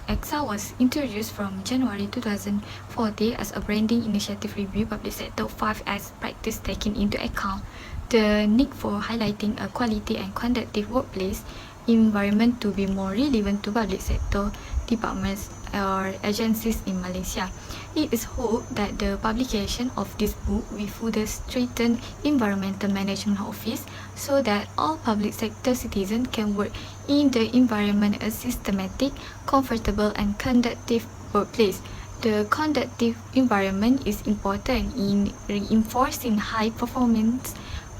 Eksa was introduced from January 2014 as a branding initiative review public sector 5 as practice taking into account the need for highlighting a quality and conducive workplace environment to be more relevant to public sector departments or agencies in Malaysia. It is hoped that the publication of this book will further strengthen Environmental Management Office so that all public sector citizens can work in the environment a systematic, comfortable and conducive workplace. The conducive environment is important in reinforcing high performance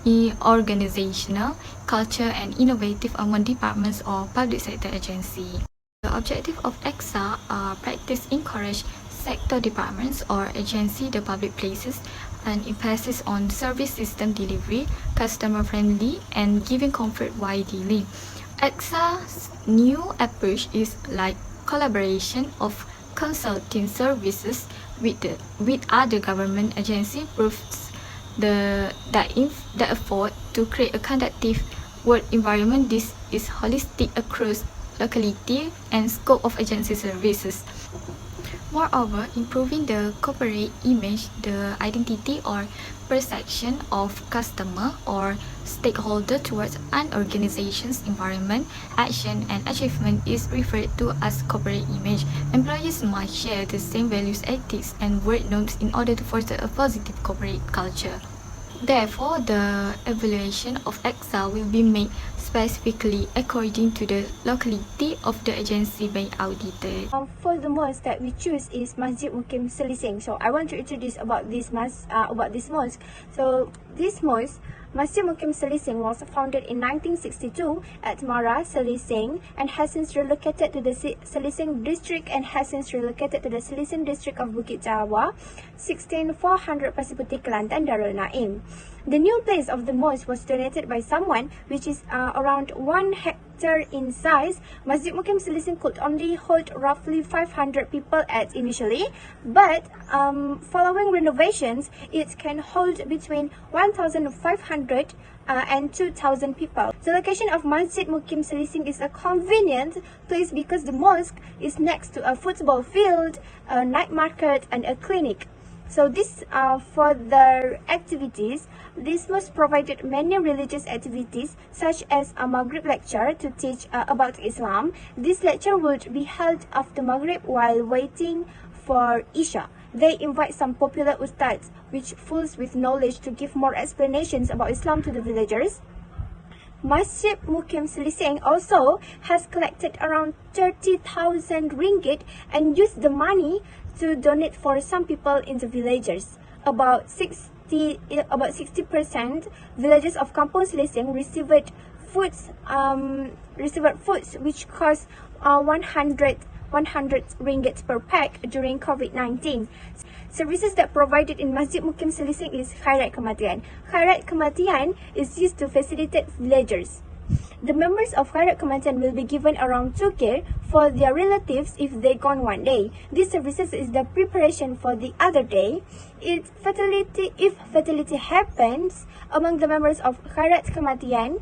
in organizational culture and innovative among departments or public sector agencies. The objective of Eksa are practice encourage sector departments or agency the public places and emphasis on service system delivery, customer friendly and giving comfort while dealing. Eksa's new approach is like collaboration of consulting services with other government agencies proves the effort to create a conducive work environment. This is holistic across locality and scope of agency services. Moreover, improving the corporate image, the identity or perception of customer or stakeholder towards an organization's environment, action and achievement is referred to as corporate image. Employees must share the same values, ethics and work norms in order to foster a positive corporate culture. Therefore, the evaluation of Eksa will be made specifically according to the locality of the agency being audited. For the mosque that we choose is Masjid Selising. So I want to introduce about this mosque. So this mosque, Masjid Selising, was founded in 1962 at Mara, Selising, and has since relocated to the Selising district of Bukit Jawa, 16400 Pasir Kelantan, Darul Naim. The new place of the mosque was donated by someone, which is around 1 hectare in size. Masjid Selising could only hold roughly 500 people at initially, but following renovations, it can hold between 1,500 and 2,000 people. The location of Masjid Selising is a convenient place because the mosque is next to a football field, a night market and a clinic. So this for the activities, this mosque provided many religious activities such as a Maghrib lecture to teach about Islam. This lecture would be held after Maghrib while waiting for Isha. They invite some popular ustads which fools with knowledge to give more explanations about Islam to the villagers. Masjid Selising also has collected around 30,000 ringgit and used the money to donate for some people in the villages. About 60% villagers of Kampung Selising received foods which cost 100 ringgit per pack during COVID-19. Services that provided in Masjid Selising is Khairat Kematian. Khairat Kematian is used to facilitate villagers. The members of Khairat Kematian will be given around 2K for their relatives if they gone one day. This services is the preparation for the other day. If fatality happens among the members of Khairat Kematian,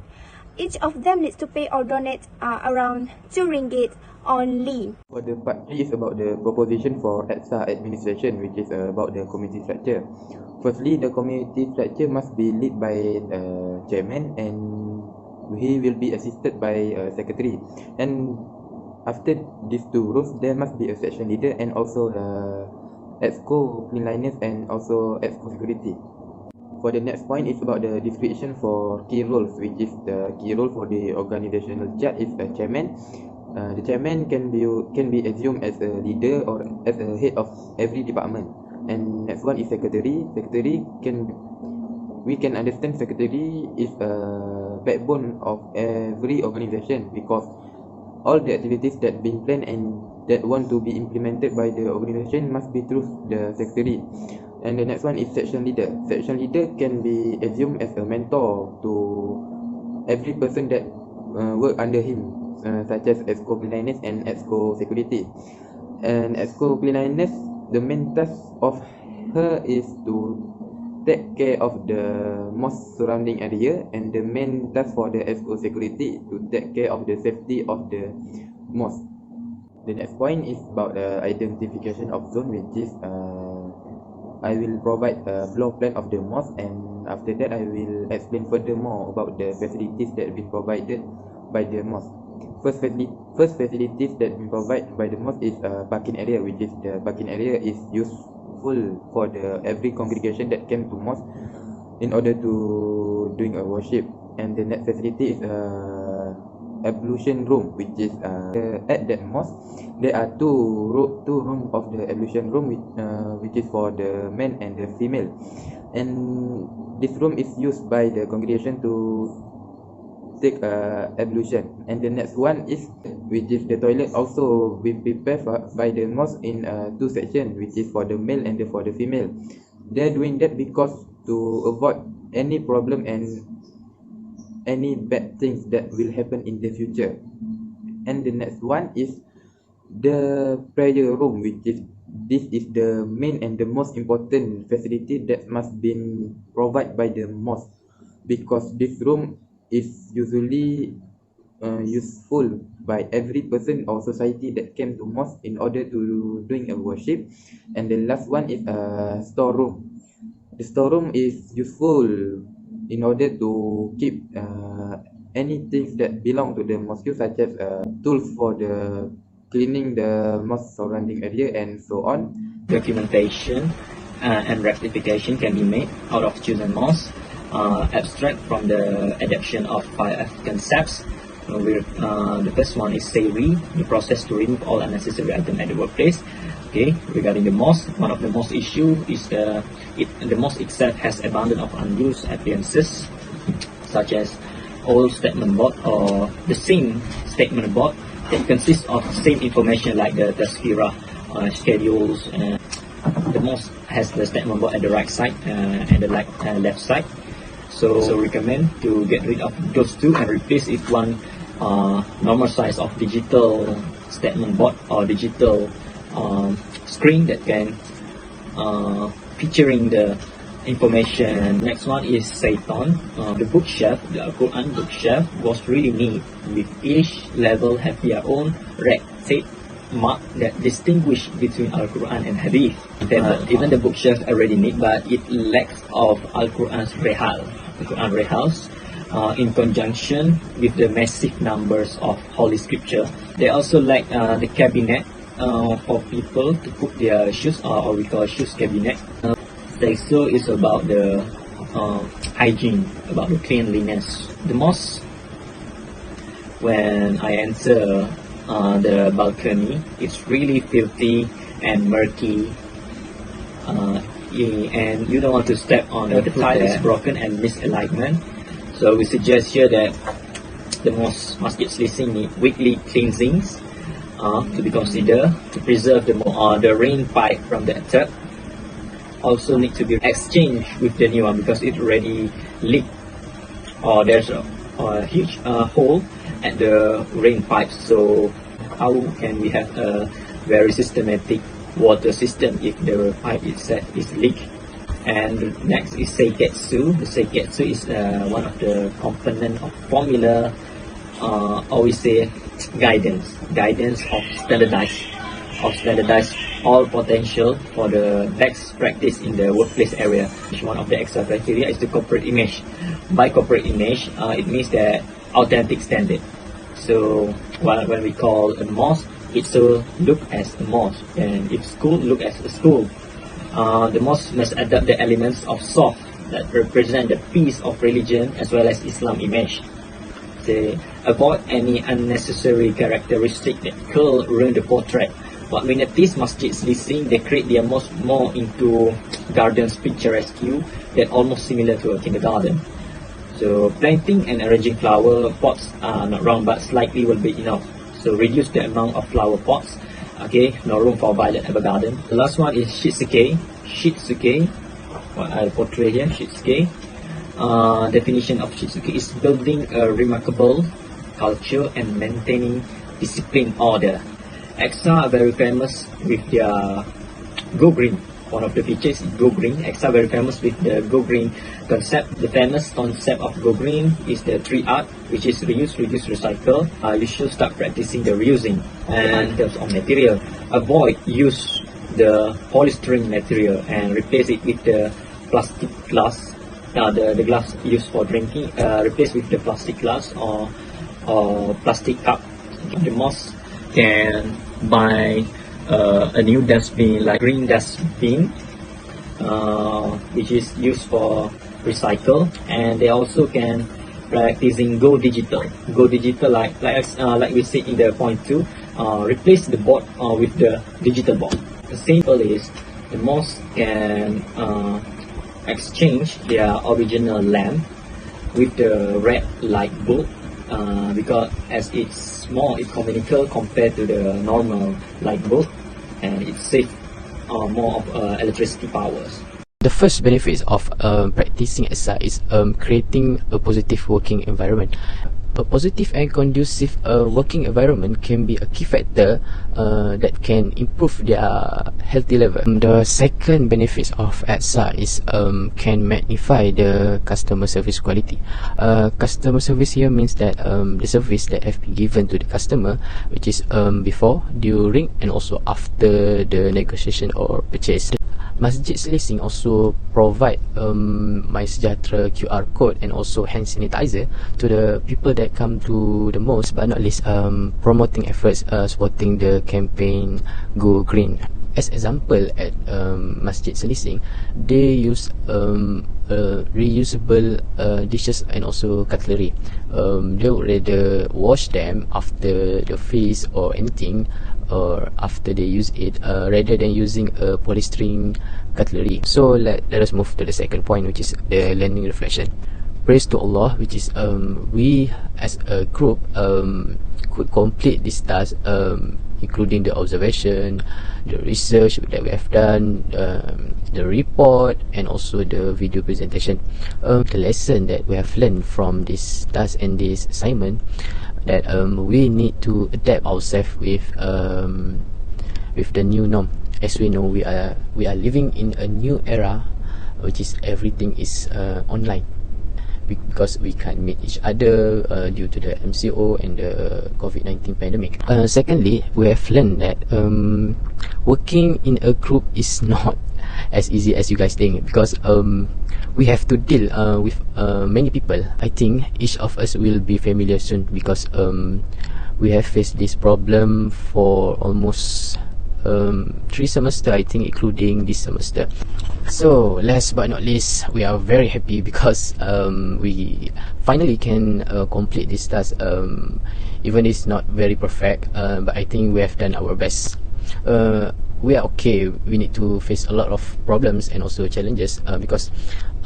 each of them needs to pay or donate around 2 ringgit only. For the part 3 is about the proposition for Eksa administration, which is about the community structure. Firstly, the community structure must be led by the chairman and he will be assisted by a secretary. And after these two roles, there must be a section leader and also Exco cleanliness and also Exco security. For the next point is about the description for key roles, which is the key role for the organizational chart is a chairman. The chairman can be assumed as a leader or as a head of every department. And next one is secretary. We can understand secretary is a backbone of every organization, because all the activities that been planned and that want to be implemented by the organization must be through the secretary. And the next one is section leader. Section leader can be assumed as a mentor to every person that work under him, such as EXCO cleanliness and EXCO security. And EXCO cleanliness, the main task of her is to take care of the mosque surrounding area, and the main task for the EXCO security to take care of the safety of the mosque. The next point is about the identification of zone, which is I will provide a floor plan of the mosque, and after that I will explain furthermore about the facilities that have been provided by the mosque. First facilities that been provided by the mosque is parking area, which is the parking area is useful for the every congregation that came to mosque in order to doing a worship. And the next facility is ablution room, which is at that mosque there are two rooms of the ablution room, which is for the men and the female, and this room is used by the congregation to take ablution. And the next one is, which is the toilet, also be prepared by the mosque in two sections, which is for the male and for the female. They're doing that because to avoid any problem and any bad things that will happen in the future. And the next one is the prayer room, which is this is the main and the most important facility that must be provided by the mosque, because this room is usually useful by every person or society that came to mosque in order to doing a worship. And the last one is a storeroom. The storeroom is useful in order to keep any things that belong to the mosque, such as tools for the cleaning the mosque surrounding area and so on. Documentation and rectification can be made out of children mosque. Abstract from the adoption of 5 African steps. The first one is say the process to remove all unnecessary items at the workplace. Okay, regarding the mosque, one of the most issue is the mosque itself has abundant of unused appliances, such as old statement board or the same statement board that consists of same information like the tazkirah, schedules. The mosque has the statement board at the right side and the left side. So recommend to get rid of those two and replace it one normal size of digital statement board or digital screen that can featuring the information. Next one is Satan. The bookshelf, the Quran bookshelf was really neat, with each level have their own red tape mark that distinguish between Al-Quran and Hadith. Even the bookshelf already neat, but it lacks of Al-Quran's Rehal. The Quran Rehals, in conjunction with the massive numbers of Holy Scripture. They also lack the cabinet for people to put their shoes, or we call shoes cabinet. So is about the hygiene, about the cleanliness. The mosque, when I enter the balcony, it's really filthy and murky, and you don't want to step on the tile is broken and misalignment. So we suggest here that the Masjid Selising need weekly cleansings to be considered to preserve the rain pipe from the attack. Also need to be exchanged with the new one because it already leaked, or there's a huge hole at the rain pipe. So how can we have a very systematic water system if the pipe itself is leaked? And next is Seiketsu. The Seiketsu is one of the component of formula, or we say guidance of standardized all potential for the best practice in the workplace area. One of the extra criteria is the corporate image. By corporate image, it means that authentic standard. So when we call a mosque, it should look as a mosque, and if school, look as a school. The mosque must adopt the elements of soft that represent the peace of religion as well as Islam image. They avoid any unnecessary characteristic that could ruin the portrait What we notice, Masjid Selising, they create their more into gardens picturesque that almost similar to a kindergarten. So planting and arranging flower pots are not wrong, but slightly will be enough. So reduce the amount of flower pots. Okay, no room for violet evergarden. The last one is Shitsuke. Shitsuke, what I portray here, Shitsuke. Definition of Shitsuke is building a remarkable culture and maintaining discipline order. Eksa are very famous with their Go Green. One of the features is Go Green. Eksa are very famous with the Go Green concept. The famous concept of Go Green is the 3R, which is reuse, reduce, recycle. You should start practicing the reusing. And in terms of material, avoid use the polystyrene material and replace it with the plastic glass. The glass used for drinking, replace with the plastic glass or plastic cup. The most can buy a new dustbin, like green dustbin, which is used for recycle, and they also can practicing go digital. Go digital, like we see in the point 2, replace the board with the digital board. The simple is the most can exchange their original lamp with the red light bulb, because as it's more economical compared to the normal light bulb, and it saves more of electricity powers. The first benefits of practicing Eksa is creating a positive working environment. A positive and conducive working environment can be a key factor that can improve their healthy level. The second benefits of Eksa is can magnify the customer service quality. Customer service here means that the service that have been given to the customer, which is before, during, and also after the negotiation or purchase. Masjid Selising also provide MySejahtera QR code and also hand sanitizer to the people that come to the mosque, but not least promoting efforts supporting the campaign Go Green. As example, at Masjid Selising, they use reusable dishes and also cutlery. They would rather wash them after the feast or anything, or after they use it, rather than using a polystyrene cutlery. So let us move to the second point, which is the learning reflection. Praise to Allah, which is we as a group could complete this task, including the observation, the research that we have done, the report, and also the video presentation. The lesson that we have learned from this task and this assignment, that we need to adapt ourselves with the new norm. As we know, we are living in a new era, which is everything is online, because we can't meet each other due to the MCO and the COVID-19 pandemic. Secondly, we have learned that working in a group is not as easy as you guys think, because we have to deal with many people. I think each of us will be familiar soon, because we have faced this problem for almost 3 semesters, I think, including this semester. So last but not least, we are very happy because we finally can complete this task. Even it's not very perfect, but I think we have done our best. We are okay. We need to face a lot of problems and also challenges, because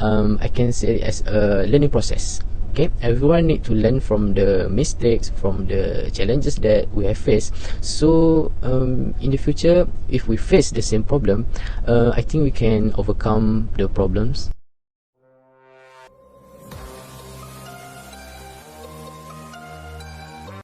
I can say it as a learning process. Okay, everyone need to learn from the mistakes, from the challenges that we have faced. So in the future, if we face the same problem, I think we can overcome the problems.